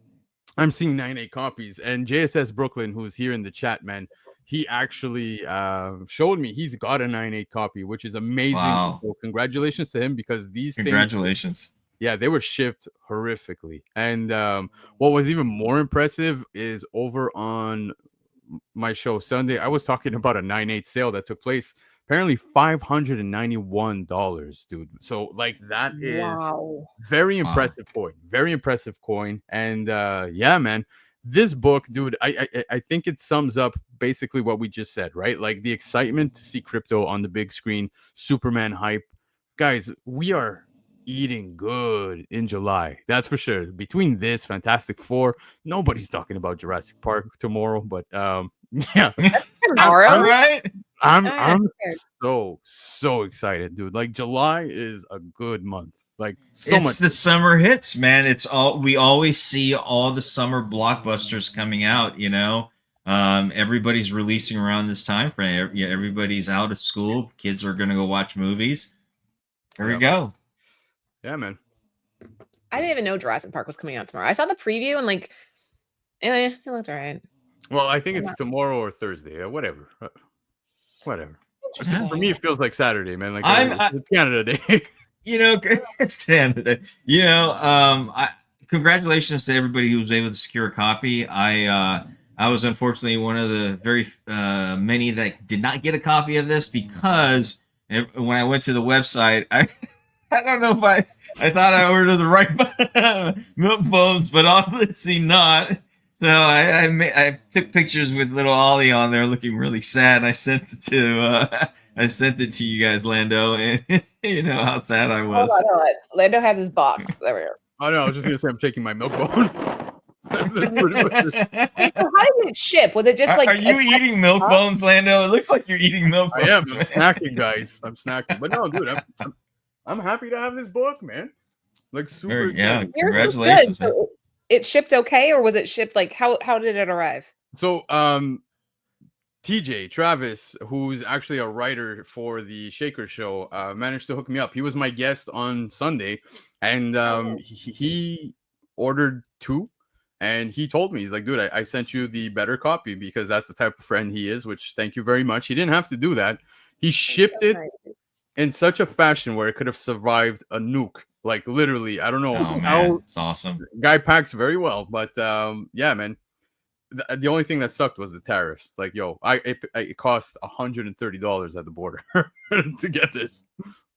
seeing 9.8 copies, and JSS Brooklyn, who's here in the chat, man, he actually showed me he's got a 9.8 copy, which is amazing. Wow. So congratulations to him, because these Congratulations. yeah, they were shipped horrifically. And what was even more impressive is over on my show Sunday, I was talking about a 9.8 sale that took place. Apparently $591, dude. So like that is very impressive coin. Very impressive coin. And yeah, man, this book, dude, I think it sums up basically what we just said, right? Like the excitement to see Krypto on the big screen, Superman hype. Guys, we are eating good in July, that's for sure. Between this, Fantastic Four, nobody's talking about Jurassic Park tomorrow, but yeah, Tomorrow, All right. I'm so excited, dude. Like July is a good month. Like It's the summer hits, man. We always see all the summer blockbusters coming out, everybody's releasing around this time frame. Yeah, everybody's out of school, kids are gonna go watch movies. There we go. Yeah, man. I didn't even know Jurassic Park was coming out tomorrow. I saw the preview and like, it looked all right. Well, I think it's tomorrow or Thursday. Whatever. For me, it feels like Saturday, man. Like it's Canada Day. It's Canada. Congratulations to everybody who was able to secure a copy. I was unfortunately one of the very many that did not get a copy of this, because when I went to the website, I don't know if I thought I ordered the right milk bones, but obviously not. So I took pictures with little Ollie on there looking really sad. And I sent it to you guys, Lando, and you know how sad I was. Hold on. Lando has his box. There we go. Oh no, I was just gonna say I'm taking my milk bone. Wait, so how did it ship? Was it just like? Are you eating milk bones, Lando? It looks like you're eating milk bones. I am. I'm snacking, guys. I'm snacking. But no, dude, I'm happy to have this book, man. Like super. Yeah, congratulations. Man. So it shipped okay, or was it shipped like how did it arrive? So TJ Travis, who's actually a writer for the Shaker Show, managed to hook me up. He was my guest on Sunday, and he ordered 2, and he told me, he's like, dude, I sent you the better copy because that's the type of friend he is, which thank you very much. He didn't have to do that. He shipped it in such a fashion where it could have survived a nuke. Like literally, I don't know Oh man, how. it's awesome. Guy packs very well, but yeah, man. The only thing that sucked was the tariffs. Like, yo, it cost $130 at the border to get this.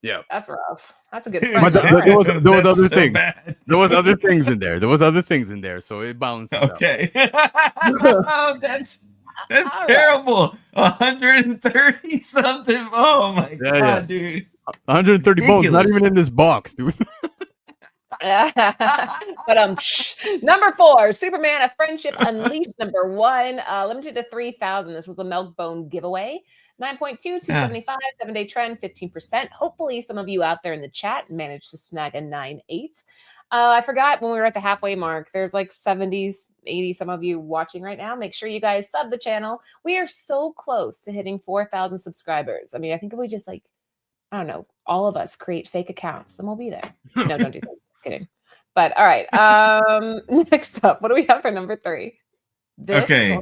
Yeah, That's rough. That's a good but friend. All right. there was other so things. bad. There was other things in there. There was other things in there, so it balanced it out. Okay. That's All right. terrible. 130 something. Oh my Yeah, god, yeah. dude. 130 bones, not Ridiculous. even in this box, dude. But number 4, Superman: A Friendship Unleashed. Number 1, limited to 3,000. This was the Milk Bone giveaway. 9.2, 275, 7-day trend, 15%. Hopefully, some of you out there in the chat managed to snag a 9.8. I forgot when we were at the halfway mark. There's like 70s, 80 some of you watching right now. Make sure you guys sub the channel. We are so close to hitting 4,000 subscribers. I mean, I think if we just like, I don't know, all of us create fake accounts, then we'll be there. No, don't do that. Just kidding. But all right. Next up, what do we have for number 3? Okay.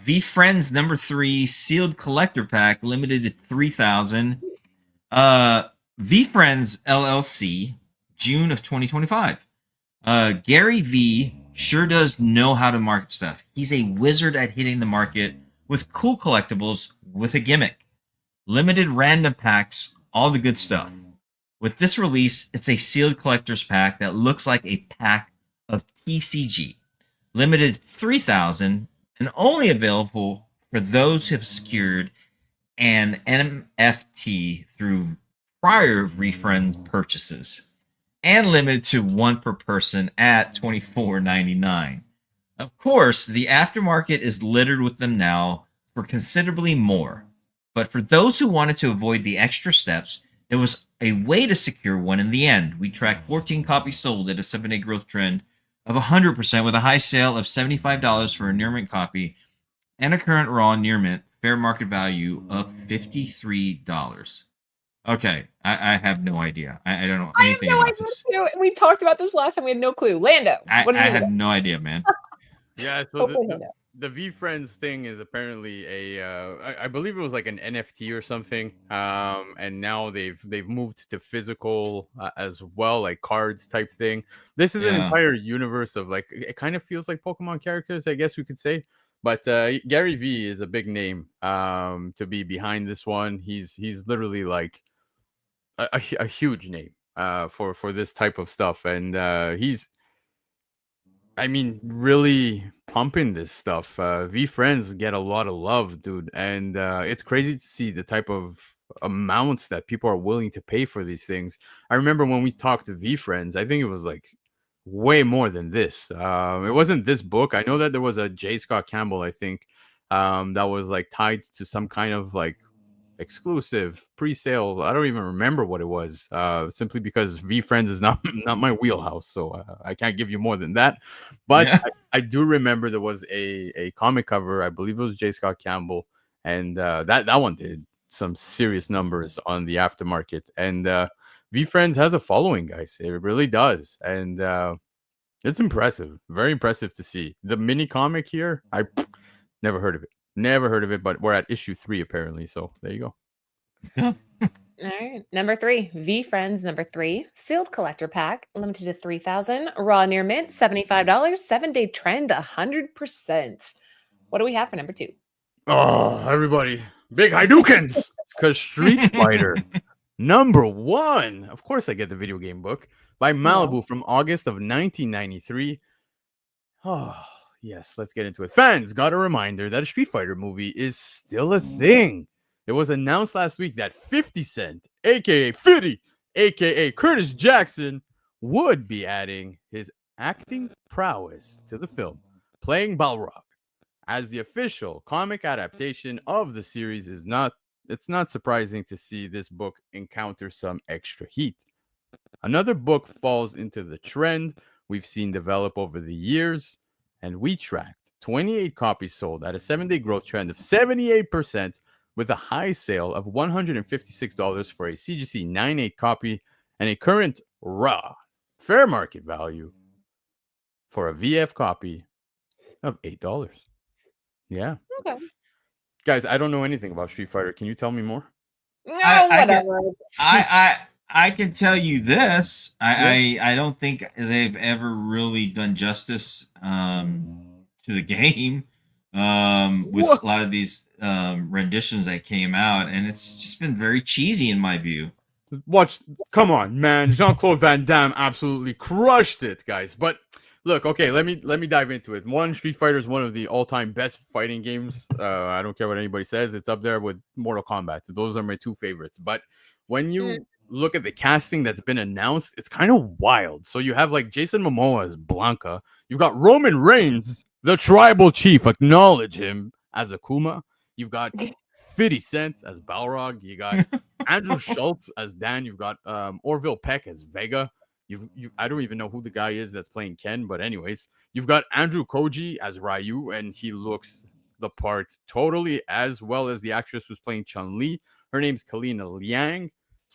V Friends number 3 sealed collector pack, limited to 3,000. V Friends LLC, June of 2025. Gary Vee sure does know how to market stuff. He's a wizard at hitting the market with cool collectibles with a gimmick. Limited random packs, all the good stuff. With this release, it's a sealed collector's pack that looks like a pack of TCG. Limited 3,000 and only available for those who have secured an NFT through prior refund purchases. And limited to 1 per person at $24.99. Of course, the aftermarket is littered with them now for considerably more. But for those who wanted to avoid the extra steps, there was a way to secure one in the end. We tracked 14 copies sold at a 7-day growth trend of 100% with a high sale of $75 for a near mint copy and a current raw near mint fair market value of $53. Okay, I have no idea. I don't know anything about this. Too. We talked about this last time. We had no clue. Lando, what do I you have no idea, man. Yeah, so the V Friends thing is apparently I believe it was like an NFT or something. And now they've moved to physical as well, like cards type thing. This is an entire universe of like, it kind of feels like Pokemon characters, I guess we could say. But Gary Vee is a big name to be behind this one. He's literally like a huge name for this type of stuff, and he's, I mean, really pumping this stuff. V Friends get a lot of love, dude, and it's crazy to see the type of amounts that people are willing to pay for these things. I remember when we talked to V Friends, I think it was like way more than this. It wasn't this book. I know that there was a J. Scott Campbell, I think, that was like tied to some kind of like exclusive pre-sale. I don't even remember what it was, simply because V Friends is not my wheelhouse, so I can't give you more than that. But yeah. I do remember there was a comic cover. I believe it was J. Scott Campbell, and that one did some serious numbers on the aftermarket. And V Friends has a following, guys. It really does, and it's impressive. Very impressive to see the mini comic here. I never heard of it. Never heard of it, but we're at issue 3 apparently. So there you go. All right. Number 3, V Friends number 3, sealed collector pack, limited to 3,000, raw near mint, $75, 7-day trend, 100%. What do we have for number 2? Oh, everybody, big Hadoukens, because Street Fighter number 1. Of course, I get the video game book by Malibu from August of 1993. Oh. Yes, let's get into it. Fans got a reminder that a Street Fighter movie is still a thing. It was announced last week that 50 Cent, aka Fitty, aka Curtis Jackson, would be adding his acting prowess to the film, playing Balrog. As the official comic adaptation of the series it's not surprising to see this book encounter some extra heat. Another book falls into the trend we've seen develop over the years. And we tracked 28 copies sold at a 7-day growth trend of 78% with a high sale of $156 for a CGC 9.8 copy and a current raw fair market value for a VF copy of $8. Yeah. Okay. Guys, I don't know anything about Street Fighter. Can you tell me more? No, I get- whatever. I can tell you this. I don't think they've ever really done justice to the game with What? a lot of these renditions that came out, and it's just been very cheesy in my view. Come on, man. Jean-Claude Van Damme absolutely crushed it, guys. But look, okay, let me dive into it. One, Street Fighter is one of the all-time best fighting games. I don't care what anybody says. It's up there with Mortal Kombat. Those are my two favorites. But when you look at the casting that's been announced, it's kind of wild. So you have like Jason Momoa as Blanca. You've got Roman Reigns, the tribal chief. Acknowledge him as Akuma. You've got 50 Cent as Balrog. You got Andrew Schultz as Dan. You've got Orville Peck as Vega. I don't even know who the guy is that's playing Ken, but anyways, you've got Andrew Koji as Ryu, and he looks the part totally, as well as the actress who's playing Chun-Li. Her name's Kalina Liang.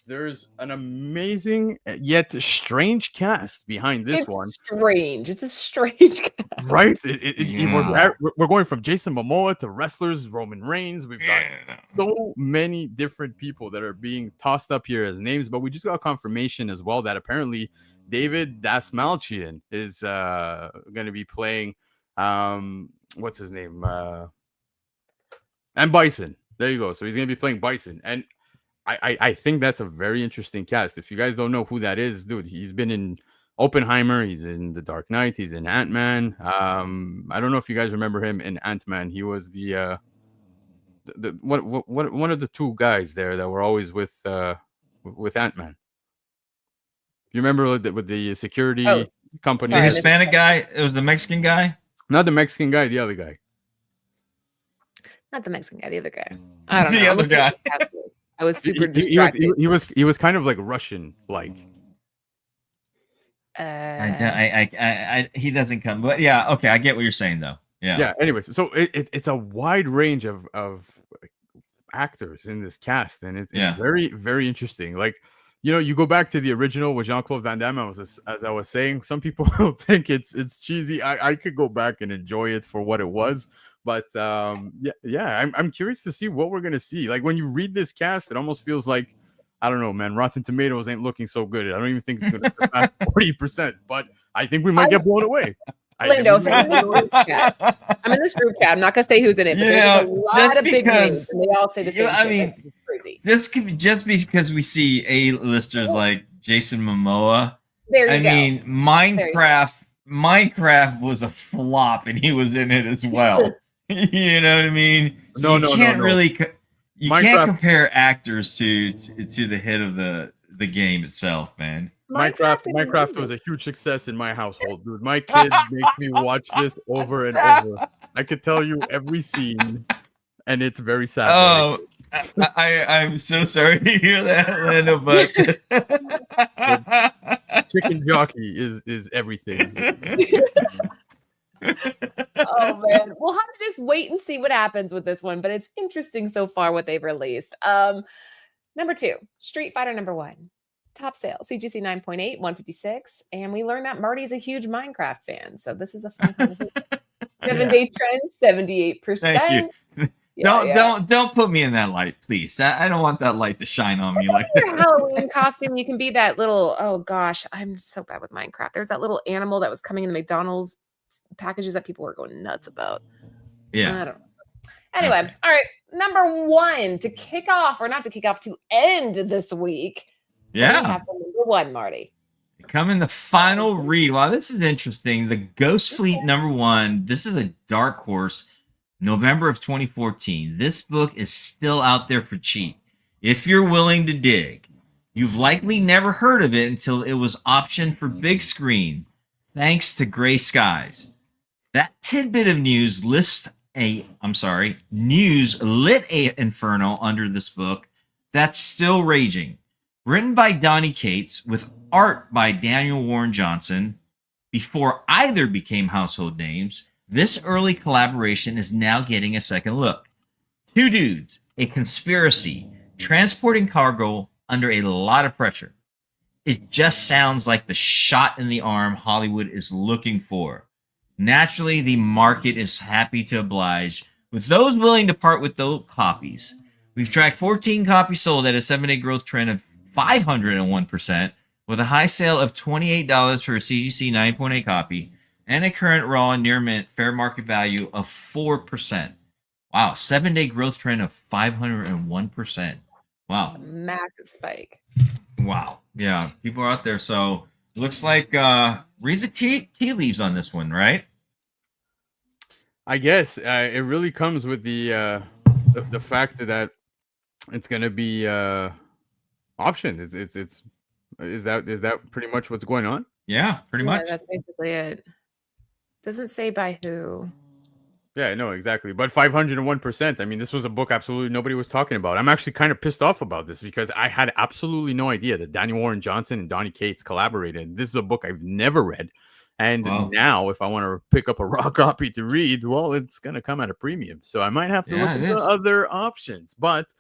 There's an amazing yet strange cast behind this one. Strange. It's a strange cast. Right? We're going from Jason Momoa to wrestlers, Roman Reigns. We've got so many different people that are being tossed up here as names, but we just got confirmation as well that apparently David Dasmalchian is going to be playing, what's his name? And Bison. There you go. So he's going to be playing Bison. And I think that's a very interesting cast. If you guys don't know who that is, dude, he's been in Oppenheimer, he's in The Dark Knight, he's in Ant-Man. I don't know if you guys remember him in Ant-Man. He was the one of the two guys there that were always with Ant-Man. You remember with the security company? The Hispanic guy? It was the Mexican guy? Not the Mexican guy, the other guy. Not the Mexican guy, the other guy. I don't know. The other guy. I was super distracted. He was kind of like Russian, like. He doesn't come, but yeah, okay, I get what you're saying though. Yeah. Anyways, so it's a wide range of actors in this cast, and it's very, very interesting. Like, you go back to the original with Jean-Claude Van Damme. As I was saying, some people think it's cheesy. I could go back and enjoy it for what it was. But I'm curious to see what we're gonna see. Like when you read this cast, it almost feels like, I don't know, man. Rotten Tomatoes ain't looking so good. I don't even think it's gonna surpass 40%. But I think we might get blown away. Lindo, I'm in this group chat. I'm not gonna say who's in it. But there's a lot of big names, and they all say the same. I mean, crazy. This could be just because we see A-listers like Jason Momoa. There you go. I mean, Minecraft was a flop, and he was in it as well. You know what I mean? So you can't really can't compare actors to the head of the game itself, man. Minecraft was a huge success in my household, dude. My kids make me watch this over and over. I could tell you every scene, and it's very sad. Oh, I'm so sorry to hear that, Lando, but Chicken Jockey is everything. Oh man, we'll have to just wait and see what happens with this one, but it's interesting so far what they've released. Number 2, Street Fighter number 1, top sales, CGC 9.8, 156, and we learned that Marty's a huge Minecraft fan, so this is a fun conversation. 7-day trend, 78%. Thank you. Don't put me in that light, please. I don't want that light to shine on me like that. Your Halloween costume, you can be that little. Oh gosh, I'm so bad with Minecraft. There's that little animal that was coming in the McDonald's packages that people were going nuts about. Yeah. I don't know. Anyway, okay. All right. Number 1 to kick off, or not to kick off, to end this week. Yeah. We have the number 1, Marty. Coming the final read. Wow, this is interesting. The Ghost Fleet number 1. This is a dark horse. November of 2014. This book is still out there for cheap. If you're willing to dig. You've likely never heard of it until it was optioned for big screen, thanks to Gray Skies. That tidbit of news lit a inferno under this book that's still raging. Written by Donny Cates with art by Daniel Warren Johnson. Before either became household names, this early collaboration is now getting a second look. 2 dudes, a conspiracy, transporting cargo under a lot of pressure. It just sounds like the shot in the arm Hollywood is looking for. Naturally, the market is happy to oblige with those willing to part with those copies. We've tracked 14 copies sold at a 7-day growth trend of 501%, with a high sale of $28 for a CGC 9.8 copy and a current raw near mint fair market value of 4%. Wow, 7-day growth trend of 501%. Wow. Massive spike. Wow. Yeah, people are out there. So looks like read the tea leaves on this one, right? I guess it really comes with the fact that it's going to be optioned. Is that pretty much what's going on? Yeah, pretty much. That's basically it. Doesn't say by who. Yeah, no, exactly. But 501%. I mean, this was a book absolutely nobody was talking about. I'm actually kind of pissed off about this because I had absolutely no idea that Daniel Warren Johnson and Donny Cates collaborated. This is a book I've never read. And now, if I want to pick up a raw copy to read, well, it's going to come at a premium. So I might have to look into other options. But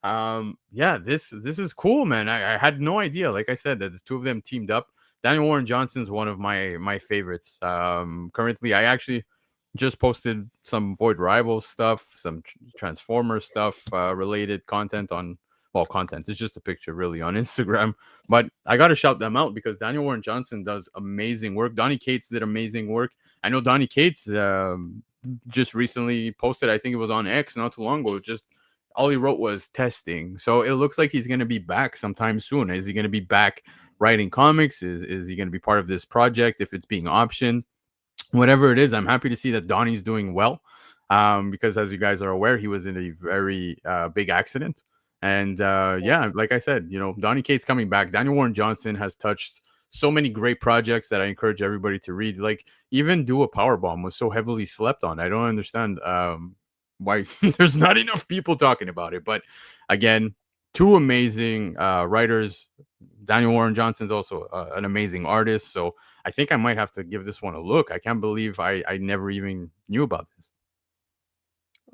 this is cool, man. I had no idea, like I said, that the two of them teamed up. Daniel Warren Johnson's one of my favorites. Currently, I actually just posted some Void Rivals stuff, some Transformer stuff, related content on, well, content. It's just a picture really on Instagram. But I got to shout them out because Daniel Warren Johnson does amazing work. Donny Cates did amazing work. I know Donny Cates just recently posted, I think it was on X not too long ago, just all he wrote was testing. So it looks like he's going to be back sometime soon. Is he going to be back writing comics? Is he going to be part of this project if it's being optioned? Whatever it is, I'm happy to see that Donnie's doing well, because as you guys are aware, he was in a very big accident. And like I said, Donny Cates coming back. Daniel Warren Johnson has touched so many great projects that I encourage everybody to read. Like even Do a Powerbomb was so heavily slept on. I don't understand why there's not enough people talking about it. But again, two amazing writers. Daniel Warren Johnson's also an amazing artist. So I think I might have to give this one a look. I can't believe I never even knew about this.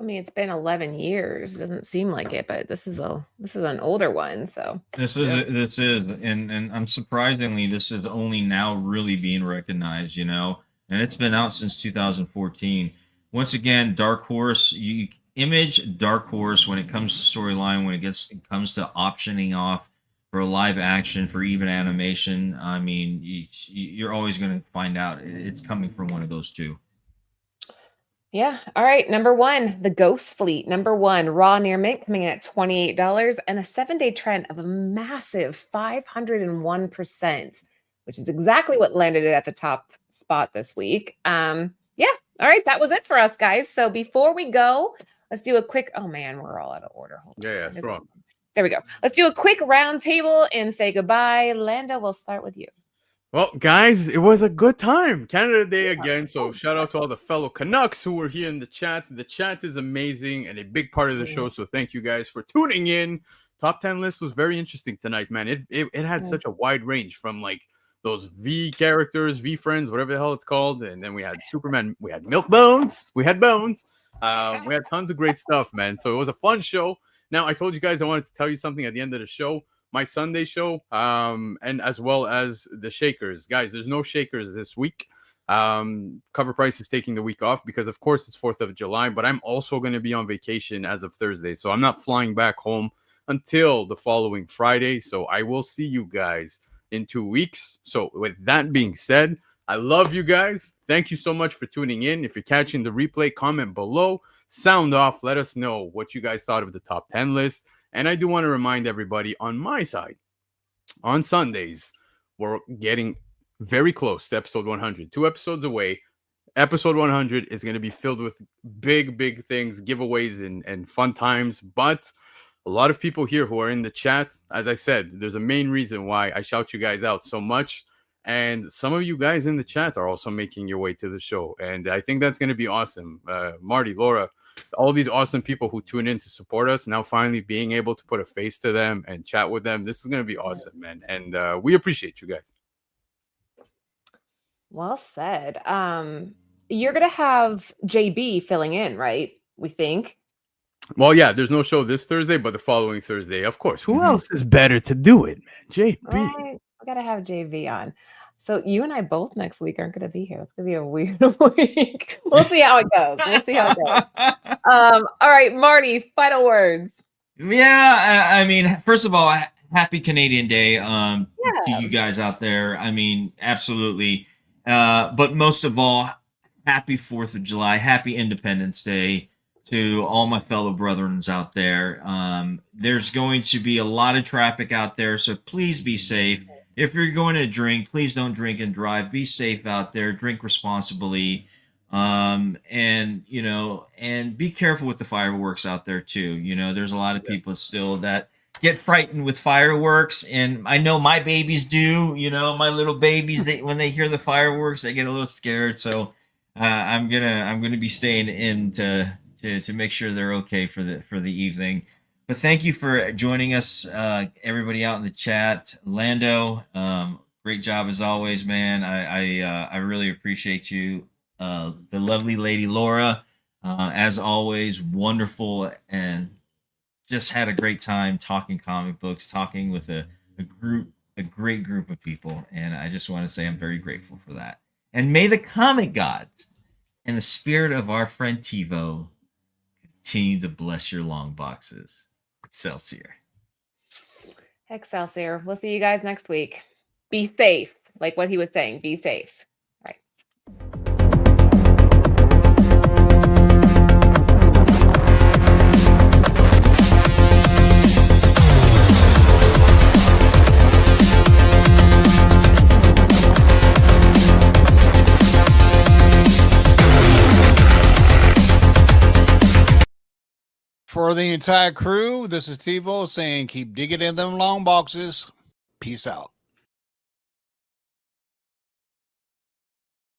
I mean, it's been 11 years. Doesn't seem like it, but this is an older one. So this is, and I'm surprisingly, this is only now really being recognized, and it's been out since 2014. Once again, Dark Horse, Image, Dark Horse, when it comes to storyline, when it comes to optioning off for live action, for even animation, I mean, you're always going to find out it's coming from one of those two. Yeah. All right. Number one, the Ghost Fleet. Number one, raw near mint coming in at $28 and a 7-day trend of a massive 501%, which is exactly what landed it at the top spot this week. Yeah. All right. That was it for us, guys. So before we go, let's do a quick, oh man, we're all out of order. Hold on. Yeah, it's wrong. There we go. Let's do a quick round table and say goodbye. Landa, we'll start with you. Well, guys, it was a good time. Canada Day again. So shout out to all the fellow Canucks who were here in the chat. The chat is amazing and a big part of the show. So thank you guys for tuning in. Top 10 list was very interesting tonight, man. It had such a wide range from like those V characters, V friends, whatever the hell it's called. And then we had Superman. We had Milk Bones. We had Bones. We had tons of great stuff, man. So it was a fun show. Now, I told you guys I wanted to tell you something at the end of the show. My Sunday show, and as well as the Shakers. Guys, there's no Shakers this week. Cover Price is taking the week off because, of course, it's 4th of July, but I'm also going to be on vacation as of Thursday. So I'm not flying back home until the following Friday. So I will see you guys in 2 weeks. So with that being said, I love you guys. Thank you so much for tuning in. If you're catching the replay, comment below. Sound off. Let us know what you guys thought of the top 10 list. And I do want to remind everybody on my side, on Sundays, we're getting very close to episode 100. 2 episodes away. Episode 100 is going to be filled with big things, giveaways, and fun times. But a lot of people here who are in the chat, as I said, there's a main reason why I shout you guys out so much. And some of you guys in the chat are also making your way to the show. And I think that's going to be awesome. Marty, Laura, all these awesome people who tune in to support us, now finally being able to put a face to them and chat with them. This is going to be awesome, man. And we appreciate you guys. Well said. You're going to have JB filling in, right? We think. Well, yeah, there's no show this Thursday, but the following Thursday, of course. Who else is better to do it, man? JB. Right. I gotta have JV on. So you and I both next week aren't gonna be here. It's gonna be a weird week. We'll see how it goes. We'll see how it goes. All right, Marty, final words. Yeah, I mean, first of all, happy Canadian Day to Yeah. you guys out there. I mean, absolutely. But most of all, happy 4th of July, happy Independence Day to all my fellow brethren out there. There's going to be a lot of traffic out there, so please be safe. If you're going to drink, please don't drink and drive. Be safe out there. Drink responsibly. And you know, and be careful with the fireworks out there too. You know, there's a lot of people still that get frightened with fireworks, and I know my babies do. You know, my little babies, when they hear the fireworks, they get a little scared. So I'm gonna be staying in to make sure they're okay for the evening. But thank you for joining us, everybody out in the chat. Lando, great job as always, man. I really appreciate you. The lovely lady Laura, as always, wonderful, and just had a great time talking comic books, talking with a great group of people, and I just want to say I'm very grateful for that. And may the comic gods and the spirit of our friend TiVo continue to bless your long boxes. Excelsior. Excelsior. We'll see you guys next week. Be safe. Like what he was saying, be safe. All right. For the entire crew, this is TiVo saying keep digging in them long boxes. Peace out.